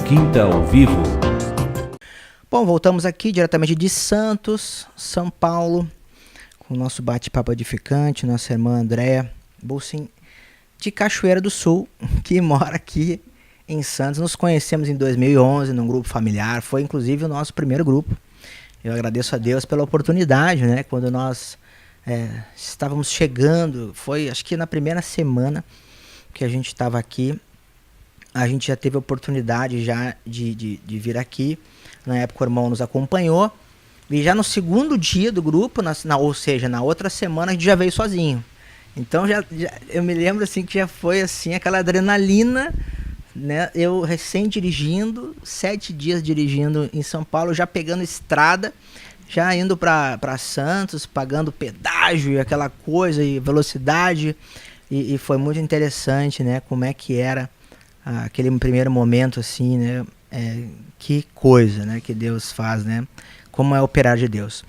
Quinta ao Vivo. Bom, voltamos aqui diretamente de Santos, São Paulo, com o nosso bate-papo edificante, nossa irmã Andréa Bulsin, de Cachoeira do Sul, que mora aqui em Santos. Nos conhecemos em 2011 num grupo familiar, foi inclusive o nosso primeiro grupo. Eu agradeço a Deus pela oportunidade, né? Quando nós estávamos chegando, foi acho que na primeira semana que a gente estava aqui, a gente já teve a oportunidade já de vir aqui. Na época o irmão nos acompanhou. E já no segundo dia do grupo, ou seja, na outra semana, a gente já veio sozinho. Então já eu me lembro assim que já foi assim aquela adrenalina, né? Eu recém dirigindo, 7 dias dirigindo em São Paulo, já pegando estrada, já indo para Santos, pagando pedágio e aquela coisa, e velocidade. E foi muito interessante, né? Como é que era aquele primeiro momento, assim, né? Que coisa, né? Que Deus faz, né? Como é operar de Deus.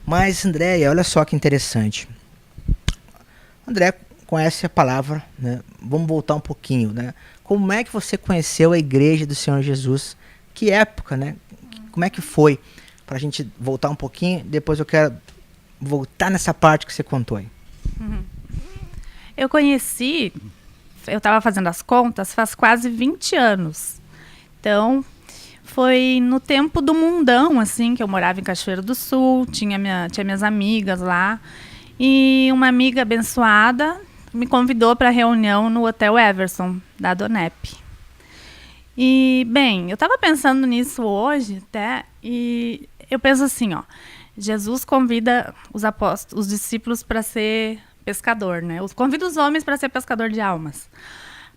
Mas, Andréia, olha só que interessante. André conhece a palavra, né? Vamos voltar um pouquinho, né? Como é que você conheceu a Igreja do Senhor Jesus? Que época, né? Como é que foi? Para a gente voltar um pouquinho, depois eu quero voltar nessa parte que você contou aí. Eu conheci, eu estava fazendo as contas, faz quase 20 anos. Então, foi no tempo do mundão, assim, que eu morava em Cachoeiro do Sul, tinha minhas amigas lá. E uma amiga abençoada me convidou para a reunião no Hotel Everson, da Donep. E, bem, eu estava pensando nisso hoje até, e eu penso assim, ó, Jesus convida os discípulos para ser pescador, né? Convida os homens para ser pescador de almas.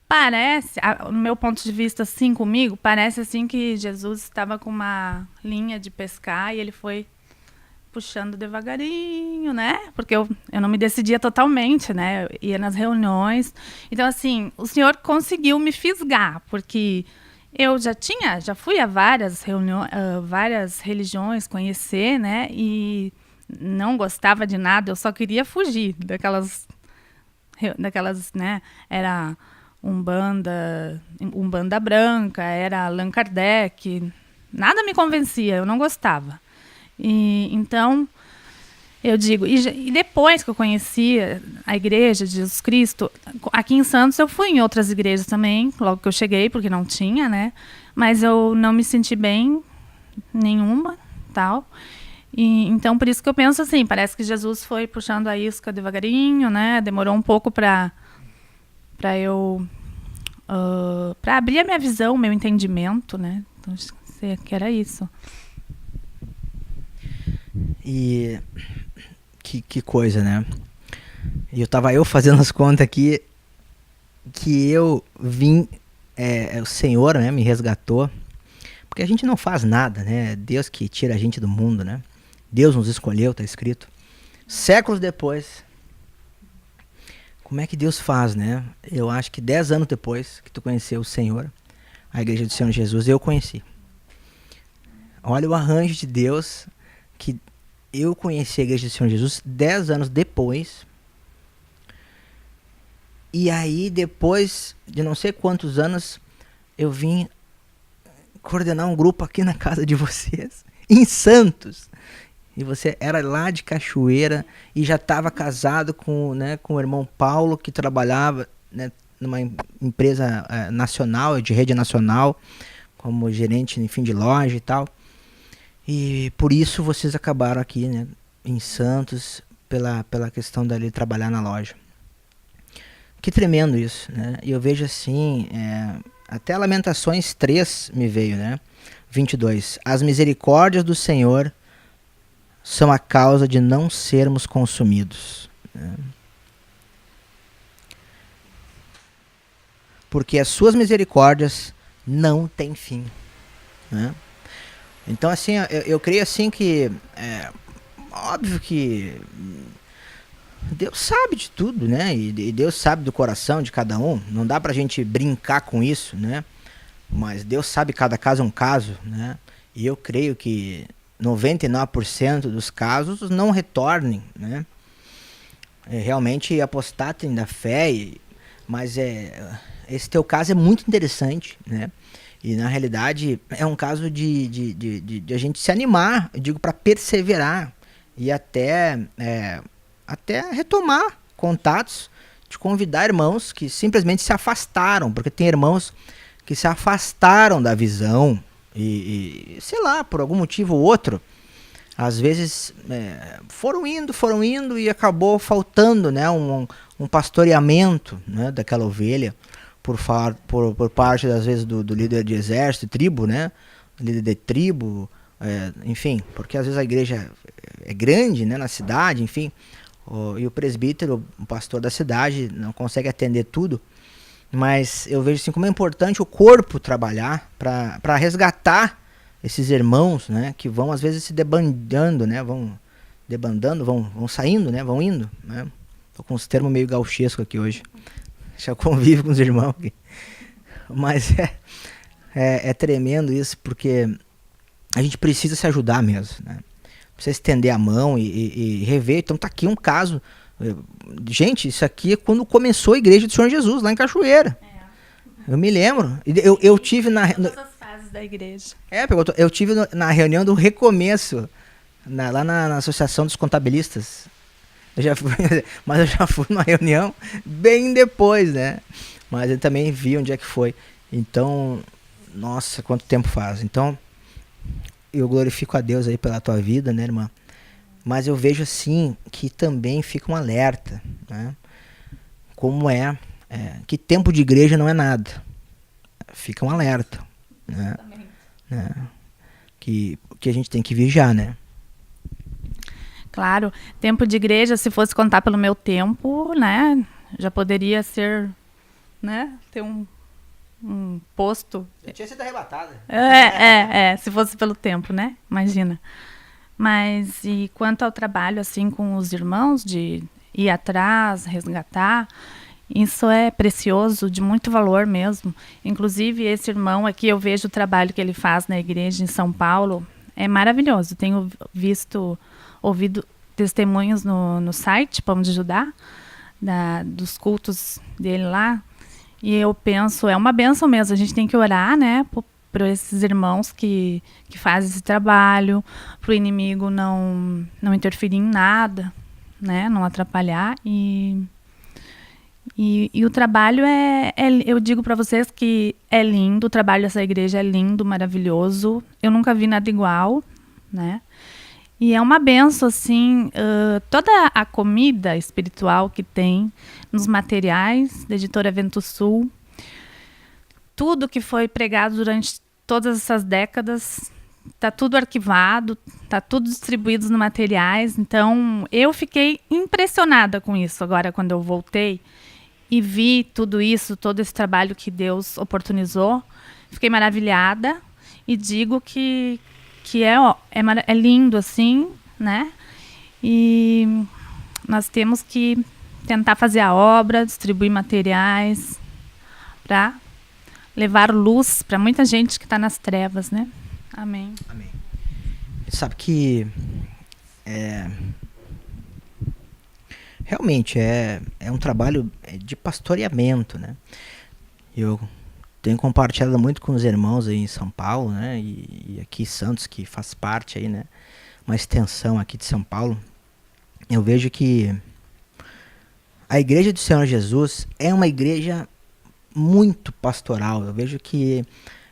Parece, no meu ponto de vista, assim, comigo, parece assim que Jesus estava com uma linha de pescar e ele foi puxando devagarinho, né? Porque eu não me decidia totalmente, né? Eu ia nas reuniões. Então, assim, o Senhor conseguiu me fisgar, porque eu já fui a várias reuniões, várias religiões conhecer, né? E não gostava de nada, eu só queria fugir daquelas, né? Era Umbanda branca, era Allan Kardec, nada me convencia, eu não gostava. E então, eu digo, e depois que eu conheci a Igreja de Jesus Cristo, aqui em Santos eu fui em outras igrejas também, logo que eu cheguei, porque não tinha, né? Mas eu não me senti bem, nenhuma, tal. E, então, por isso que eu penso assim, parece que Jesus foi puxando a isca devagarinho, né? Demorou um pouco para eu para abrir a minha visão, meu entendimento, né? Então, que era isso. E que coisa, né? E eu tava fazendo as contas aqui, que eu vim, o Senhor, né, me resgatou, porque a gente não faz nada, né? Deus que tira a gente do mundo, né? Deus nos escolheu, tá escrito. Séculos depois, como é que Deus faz, né? Eu acho que 10 anos depois que tu conheceu o Senhor, a Igreja do Senhor Jesus, eu conheci. Olha o arranjo de Deus, que eu conheci a Igreja do Senhor Jesus 10 anos depois. E aí, depois de não sei quantos anos, eu vim coordenar um grupo aqui na casa de vocês, em Santos. E você era lá de Cachoeira e já estava casado com o irmão Paulo, que trabalhava, né, numa empresa nacional, de rede nacional, como gerente, enfim, de loja e tal. E por isso vocês acabaram aqui, né, em Santos, pela questão dali trabalhar na loja. Que tremendo isso, né? E eu vejo assim, até Lamentações 3 me veio, né? 22. As misericórdias do Senhor são a causa de não sermos consumidos, né? Porque as suas misericórdias não têm fim, né? Então, assim, eu creio assim que óbvio que Deus sabe de tudo, né? E Deus sabe do coração de cada um. Não dá pra gente brincar com isso, né? Mas Deus sabe, cada caso é um caso, né? E eu creio que 99% dos casos não retornem, né? Realmente apostatem da fé, mas esse teu caso é muito interessante, né? E na realidade é um caso de a gente se animar, eu digo, para perseverar e até retomar contatos, de convidar irmãos que simplesmente se afastaram, porque tem irmãos que se afastaram da visão e sei lá, por algum motivo ou outro, às vezes foram indo e acabou faltando, né, um pastoreamento, né, daquela ovelha por parte, às vezes, do líder de exército, tribo, né, líder de tribo, enfim, porque às vezes a igreja é grande, né, na cidade, enfim, e o presbítero, o pastor da cidade, não consegue atender tudo, mas eu vejo assim como é importante o corpo trabalhar para resgatar esses irmãos, né, que vão às vezes se debandando, né, vão saindo, né, vão indo, né. Tô com uns termos meio gauchesco aqui hoje. Já convivo com os irmãos aqui. Mas é tremendo isso, porque a gente precisa se ajudar mesmo, né? Precisa estender a mão e rever. Então tá aqui um caso. Gente, isso aqui é quando começou a igreja do Senhor Jesus, lá em Cachoeira. Eu me lembro. Eu tive Todas as fases da igreja. Eu tive na reunião do recomeço, lá na Associação dos Contabilistas. Mas eu já fui numa reunião bem depois, né? Mas eu também vi onde é que foi. Então, nossa, quanto tempo faz. Então, eu glorifico a Deus aí pela tua vida, né, irmã? Mas eu vejo assim que também fica um alerta, né? Como que tempo de igreja não é nada. Fica um alerta, né? Que a gente tem que vigiar, né? Claro, tempo de igreja, se fosse contar pelo meu tempo, né, já poderia ser, né, ter um posto. Já tinha sido arrebatada. Se fosse pelo tempo, né, imagina. Mas, e quanto ao trabalho, assim, com os irmãos, de ir atrás, resgatar, isso é precioso, de muito valor mesmo. Inclusive, esse irmão aqui, eu vejo o trabalho que ele faz na igreja em São Paulo, é maravilhoso. Tenho ouvido testemunhos no site Pão de Judá, dos cultos dele lá, e eu penso, é uma bênção mesmo, a gente tem que orar, né, por esses irmãos que fazem esse trabalho, para o inimigo não interferir em nada, né, não atrapalhar, e o trabalho eu digo para vocês que é lindo, o trabalho dessa igreja é lindo, maravilhoso, eu nunca vi nada igual, né. E é uma benção, assim, toda a comida espiritual que tem nos materiais da Editora Vento Sul, tudo que foi pregado durante todas essas décadas, está tudo arquivado, está tudo distribuído nos materiais. Então, eu fiquei impressionada com isso agora, quando eu voltei e vi tudo isso, todo esse trabalho que Deus oportunizou. Fiquei maravilhada e digo que é lindo, assim, né? E nós temos que tentar fazer a obra, distribuir materiais para levar luz para muita gente que está nas trevas, né? Amém. Amém. Sabe que realmente é um trabalho de pastoreamento, né? Eu tenho compartilhado muito com os irmãos aí em São Paulo, né? E aqui em Santos, que faz parte aí, né? Uma extensão aqui de São Paulo. Eu vejo que a igreja do Senhor Jesus é uma igreja muito pastoral. Eu vejo que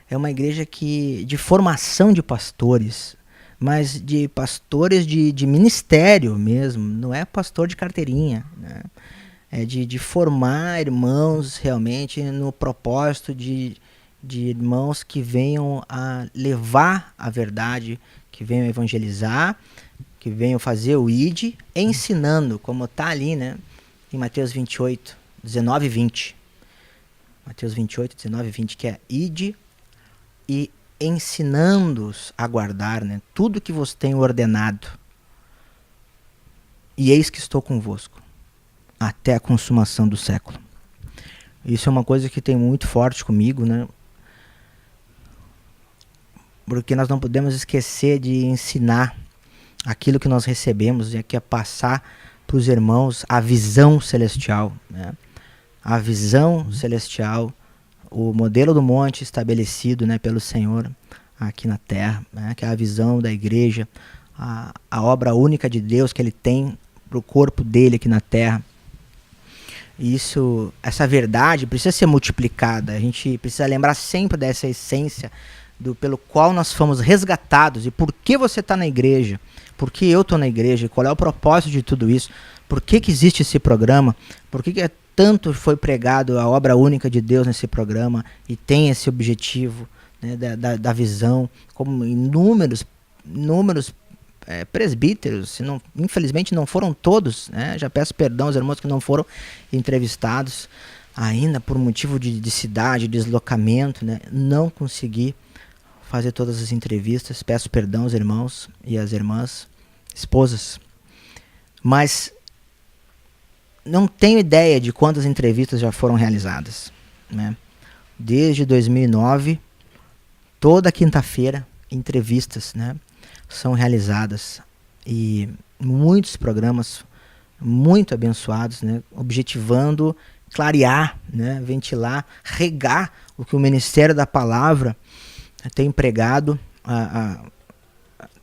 é uma igreja de formação de pastores, mas de pastores de ministério mesmo. Não é pastor de carteirinha, né? É de formar irmãos realmente no propósito de irmãos que venham a levar a verdade, que venham evangelizar, que venham fazer o ID, ensinando, como está ali, né, em Mateus 28, 19 e 20. Mateus 28, 19 e 20, que é ID e ensinando-os a guardar, né, tudo que vos tenho ordenado. E eis que estou convosco até a consumação do século. Isso é uma coisa que tem muito forte comigo, né? Porque nós não podemos esquecer de ensinar aquilo que nós recebemos, que é passar para os irmãos a visão celestial, né? A visão celestial, o modelo do monte estabelecido, né, pelo Senhor aqui na terra, né, que é a visão da igreja, a obra única de Deus que ele tem para o corpo dele aqui na terra. Essa verdade precisa ser multiplicada. A gente precisa lembrar sempre dessa essência pelo qual nós fomos resgatados. E por que você está na igreja? Por que eu estou na igreja? Qual é o propósito de tudo isso? Por que existe esse programa? Por que tanto foi pregado a obra única de Deus nesse programa? E tem esse objetivo, né, da visão, como inúmeros presbíteros, infelizmente não foram todos, né? Já peço perdão aos irmãos que não foram entrevistados ainda por motivo de cidade, deslocamento, né? Não consegui fazer todas as entrevistas, peço perdão aos irmãos e às irmãs, esposas, mas não tenho ideia de quantas entrevistas já foram realizadas, né? Desde 2009, toda quinta-feira, entrevistas, né, são realizadas, e muitos programas muito abençoados, né, objetivando clarear, né, ventilar, regar o que o Ministério da Palavra tem pregado,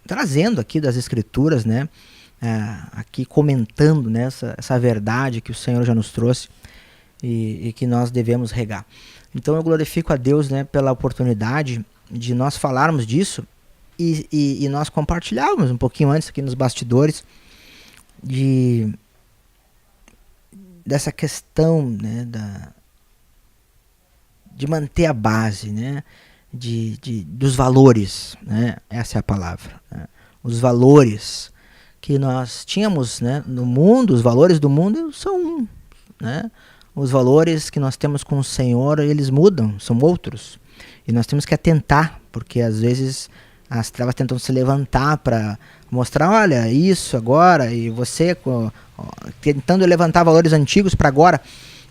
trazendo aqui das Escrituras, né, aqui comentando, né, essa verdade que o Senhor já nos trouxe e que nós devemos regar. Então eu glorifico a Deus, né, pela oportunidade de nós falarmos disso e nós compartilhávamos um pouquinho antes aqui nos bastidores dessa questão, né, de manter a base, né, dos valores, né, essa é a palavra, né, os valores que nós tínhamos, né, no mundo. Os valores do mundo são né, os valores que nós temos com o Senhor, eles mudam, são outros, e nós temos que atentar, porque às vezes as trevas tentam se levantar para mostrar, olha, isso agora, e você tentando levantar valores antigos para agora,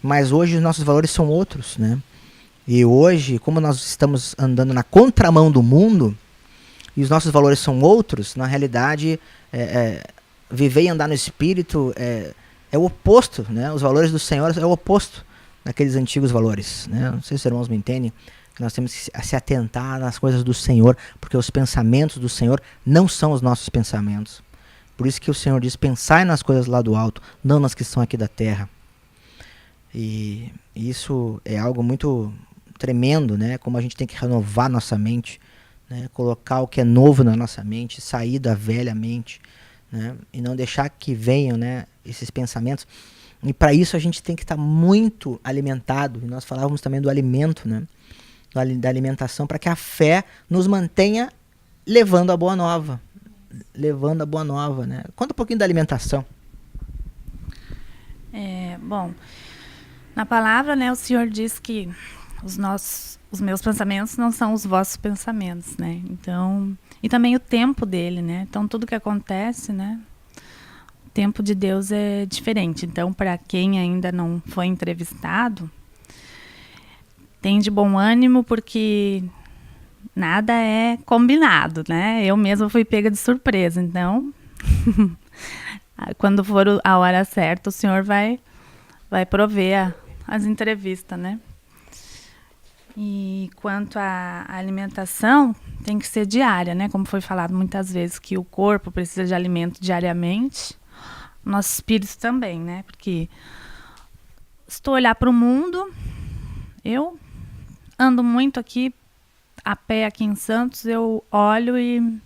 mas hoje os nossos valores são outros, né? E hoje, como nós estamos andando na contramão do mundo, e os nossos valores são outros, na realidade, viver e andar no Espírito é o oposto, né? Os valores do Senhor é o oposto daqueles antigos valores, né? Não sei se os irmãos me entendem. Nós temos que se atentar nas coisas do Senhor, porque os pensamentos do Senhor não são os nossos pensamentos. Por isso que o Senhor diz, pensai nas coisas lá do alto, não nas que são aqui da terra. E isso é algo muito tremendo, né? Como a gente tem que renovar nossa mente, né? Colocar o que é novo na nossa mente, sair da velha mente, né? E não deixar que venham, né, esses pensamentos. E para isso a gente tem que estar muito alimentado. E nós falávamos também do alimento, né? Da alimentação, para que a fé nos mantenha levando a boa nova. Levando a boa nova, né? Conta um pouquinho da alimentação. Bom, na palavra, né, o Senhor diz que os meus pensamentos não são os vossos pensamentos, né? Então, e também o tempo dele, né? Então, tudo que acontece, né? O tempo de Deus é diferente. Então, para quem ainda não foi entrevistado, tem de bom ânimo, porque nada é combinado, né? Eu mesma fui pega de surpresa, então quando for a hora certa, o Senhor vai prover as entrevistas, né? E quanto à alimentação, tem que ser diária, né? Como foi falado muitas vezes, que o corpo precisa de alimento diariamente, o nosso espírito também, né? Porque se tu olhar para o mundo, eu ando muito aqui, a pé aqui em Santos, eu olho e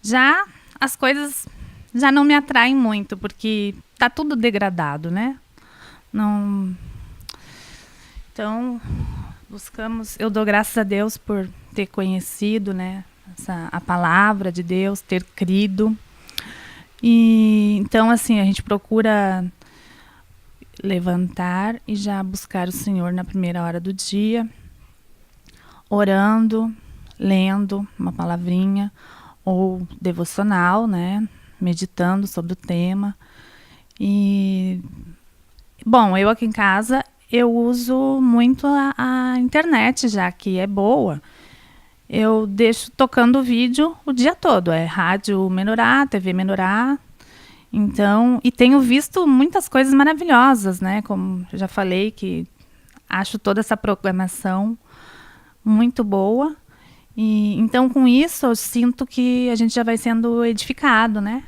já as coisas já não me atraem muito, porque tá tudo degradado, né? Não. Então, eu dou graças a Deus por ter conhecido, né, a palavra de Deus, ter crido. E então, assim, a gente procura levantar e já buscar o Senhor na primeira hora do dia, orando, lendo uma palavrinha ou devocional, né, meditando sobre o tema. E, bom, eu aqui em casa, eu uso muito a internet, já que é boa. Eu deixo tocando vídeo o dia todo, rádio Menorá, TV Menorá. Então, e tenho visto muitas coisas maravilhosas, né, como eu já falei, que acho toda essa programação muito boa. E então, com isso, eu sinto que a gente já vai sendo edificado, né?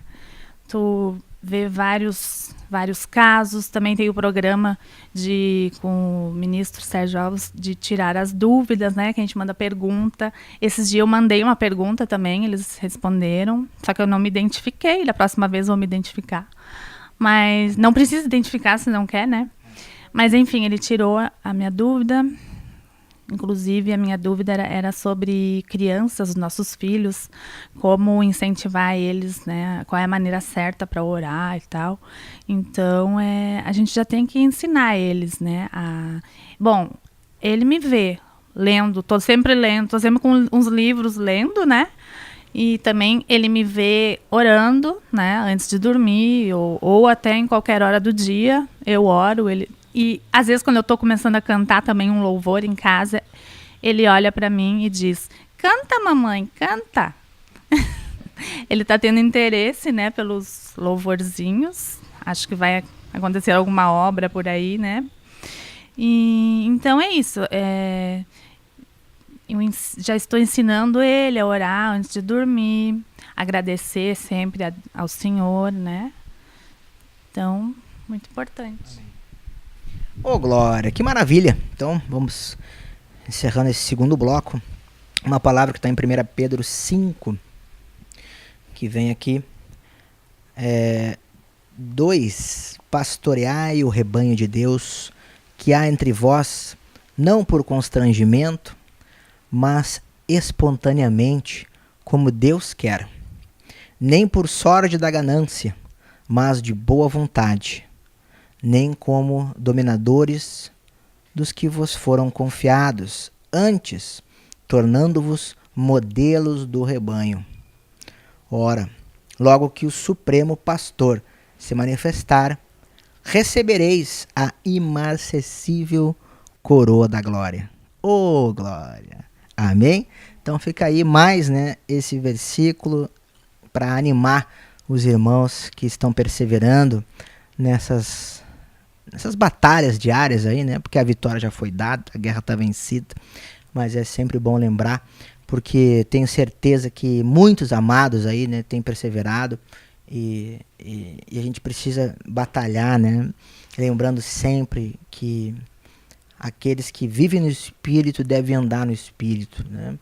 Tu vê vários casos. Também tem o programa com o ministro Sérgio Alves de tirar as dúvidas, né? Que a gente manda pergunta. Esses dias eu mandei uma pergunta também, eles responderam. Só que eu não me identifiquei. Da próxima vez eu vou me identificar. Mas não precisa identificar se não quer, né? Mas, enfim, ele tirou a minha dúvida. Inclusive, a minha dúvida era sobre crianças, os nossos filhos, como incentivar eles, né? Qual é a maneira certa para orar e tal. Então, a gente já tem que ensinar eles, né? Bom, ele me vê lendo, tô sempre com uns livros lendo, né? E também ele me vê orando, né? Antes de dormir, ou até em qualquer hora do dia, eu oro, E às vezes, quando eu estou começando a cantar também um louvor em casa, ele olha para mim e diz: canta, mamãe, canta. Ele está tendo interesse, né, pelos louvorzinhos. Acho que vai acontecer alguma obra por aí, né? E então é isso. Eu já estou ensinando ele a orar antes de dormir, agradecer sempre ao Senhor, né? Então, muito importante. Ô, Glória, que maravilha. Então, vamos encerrando esse segundo bloco. Uma palavra que está em 1 Pedro 5, que vem aqui. 2. Pastoreai o rebanho de Deus, que há entre vós, não por constrangimento, mas espontaneamente, como Deus quer. Nem por sorte da ganância, mas de boa vontade. Nem como dominadores dos que vos foram confiados, antes, tornando-vos modelos do rebanho. Ora, logo que o Supremo Pastor se manifestar, recebereis a imarcessível coroa da glória. Ô, glória! Amém? Então fica aí mais, né, esse versículo para animar os irmãos que estão perseverando nessas batalhas diárias aí, né? Porque a vitória já foi dada, a guerra está vencida, mas é sempre bom lembrar, porque tenho certeza que muitos amados aí, né, têm perseverado e a gente precisa batalhar, né? Lembrando sempre que aqueles que vivem no Espírito devem andar no Espírito, né?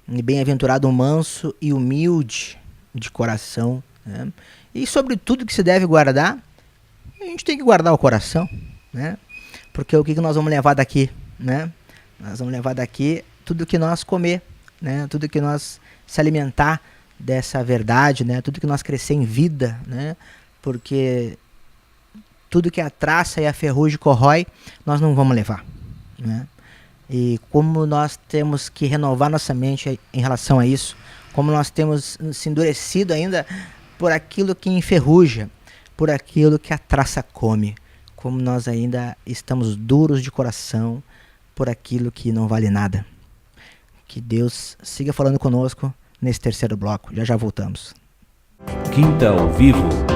E bem-aventurado o manso e humilde de coração, né? E sobre tudo que se deve guardar, a gente tem que guardar o coração, né? Porque o que nós vamos levar daqui, né? Nós vamos levar daqui tudo que nós comer, né? Tudo que nós se alimentar dessa verdade, né? Tudo que nós crescer em vida, né? Porque tudo que a traça e a ferrugem corrói, nós não vamos levar, né? E como nós temos que renovar nossa mente em relação a isso, como nós temos se endurecido ainda por aquilo que enferruja, por aquilo que a traça come, como nós ainda estamos duros de coração por aquilo que não vale nada. Que Deus siga falando conosco nesse terceiro bloco. Já voltamos. Quinta ao Vivo.